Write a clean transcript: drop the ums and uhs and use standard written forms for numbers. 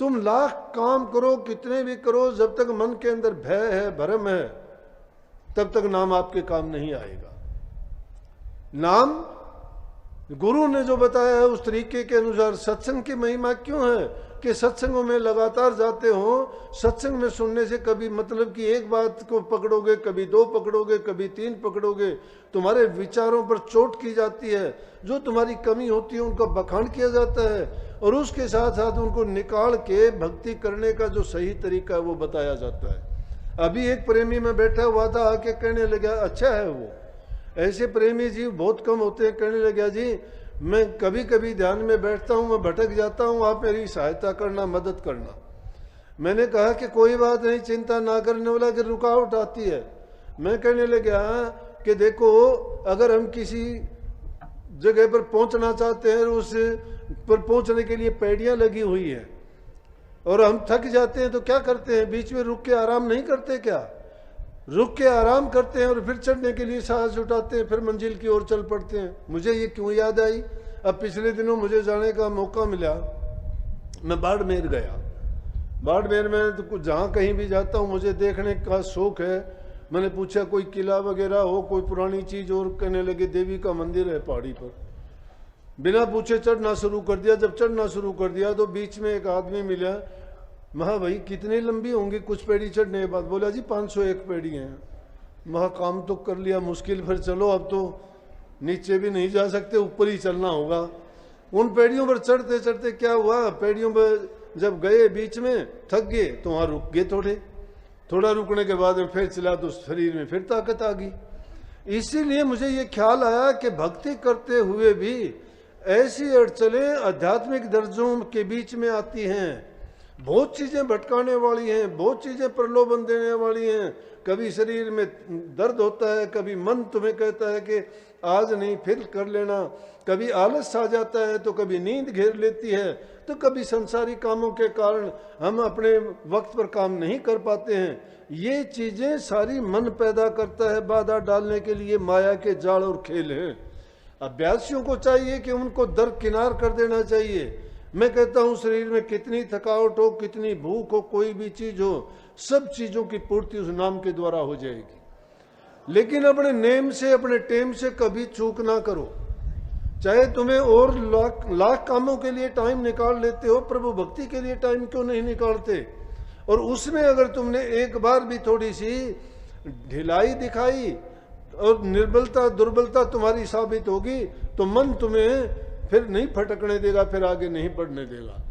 तुम लाख काम करो, कितने भी करो, जब तक मन के अंदर भय है, भरम है, तब तक नाम आपके काम नहीं आएगा। नाम गुरु ने जो बताया है उस तरीके के अनुसार। सत्संग की महिमा क्यों है कि सत्संगों में लगातार जाते हो। सत्संग में सुनने से कभी मतलब कि एक बात को पकड़ोगे, कभी दो पकड़ोगे, कभी तीन पकड़ोगे, तुम्हारे विचारों पर चोट की जाती है, जो तुम्हारी कमी होती है उनका बखान किया जाता है, और उसके साथ साथ उनको निकाल के भक्ति करने का जो सही तरीका है वो बताया जाता है। अभी एक प्रेमी में बैठा हुआ था, आके कहने लगा, अच्छा है वो, ऐसे प्रेमी जीव बहुत कम होते हैं। कहने लगा, जी मैं कभी कभी ध्यान में बैठता हूँ, मैं भटक जाता हूँ, आप मेरी सहायता करना, मदद करना। मैंने कहा कि कोई बात नहीं, चिंता ना करने वाला, कि रुकावट आती है। मैं कहने लगा कि देखो, अगर हम किसी जगह पर पहुंचना चाहते हैं, उस पर पहुंचने के लिए पैड़ियां लगी हुई है, और हम थक जाते हैं तो क्या करते हैं, बीच में रुक के आराम नहीं करते क्या? रुक के आराम करते हैं और फिर चढ़ने के लिए साहस जुटाते हैं, फिर मंजिल की ओर चल पड़ते हैं। मुझे ये क्यों याद आई, अब पिछले दिनों मुझे जाने का मौका मिला, मैं बाड़मेर गया। बाड़मेर में तो कुछ जहाँ कहीं भी जाता हूँ मुझे देखने का शौक है। मैंने पूछा कोई किला वगैरह हो, कोई पुरानी चीज, और कहने लगे देवी का मंदिर है पहाड़ी पर। बिना पूछे चढ़ना शुरू कर दिया। जब चढ़ना शुरू कर दिया तो बीच में एक आदमी मिला। महा भाई कितनी लंबी होंगी कुछ पेड़ी चढ़ने के बाद? बोला जी 501 पेड़ी हैं। महा काम तो कर लिया, मुश्किल, फिर चलो अब तो नीचे भी नहीं जा सकते, ऊपर ही चलना होगा। उन पेड़ियों पर चढ़ते चढ़ते क्या हुआ, पेड़ियों पर जब गए बीच में थक गए तो वहां रुक गए। थोड़ा रुकने के बाद फिर चला तो शरीर में फिर ताकत आ गई। इसीलिए मुझे ये ख्याल आया कि भक्ति करते हुए भी ऐसी अड़चनें आध्यात्मिक दर्जों के बीच में आती हैं। बहुत चीजें भटकाने वाली हैं, बहुत चीजें प्रलोभन देने वाली हैं। कभी शरीर में दर्द होता है, कभी मन तुम्हें कहता है कि आज नहीं फिर कर लेना, कभी आलस आ जाता है, तो कभी नींद घेर लेती है, तो कभी संसारी कामों के कारण हम अपने वक्त पर काम नहीं कर पाते हैं। ये चीजें सारी मन पैदा करता है, बाधा डालने के लिए माया के जाल और खेल हैं। अभ्यासियों को चाहिए कि उनको दरकिनार कर देना चाहिए। मैं कहता हूं शरीर में कितनी थकावट हो, कितनी भूख हो, कोई भी चीज हो, सब चीजों की पूर्ति उस नाम के द्वारा हो जाएगी। लेकिन अपने नेम से, अपने टेम से कभी चूक ना करो। चाहे तुम्हें और लाख कामों के लिए टाइम निकाल लेते हो, प्रभु भक्ति के लिए टाइम क्यों नहीं निकालते? और उसमें अगर तुमने एक बार भी थोड़ी सी ढिलाई दिखाई और निर्बलता, दुर्बलता तुम्हारी साबित होगी, तो मन तुम्हें फिर नहीं फटकने देगा, फिर आगे नहीं बढ़ने देगा।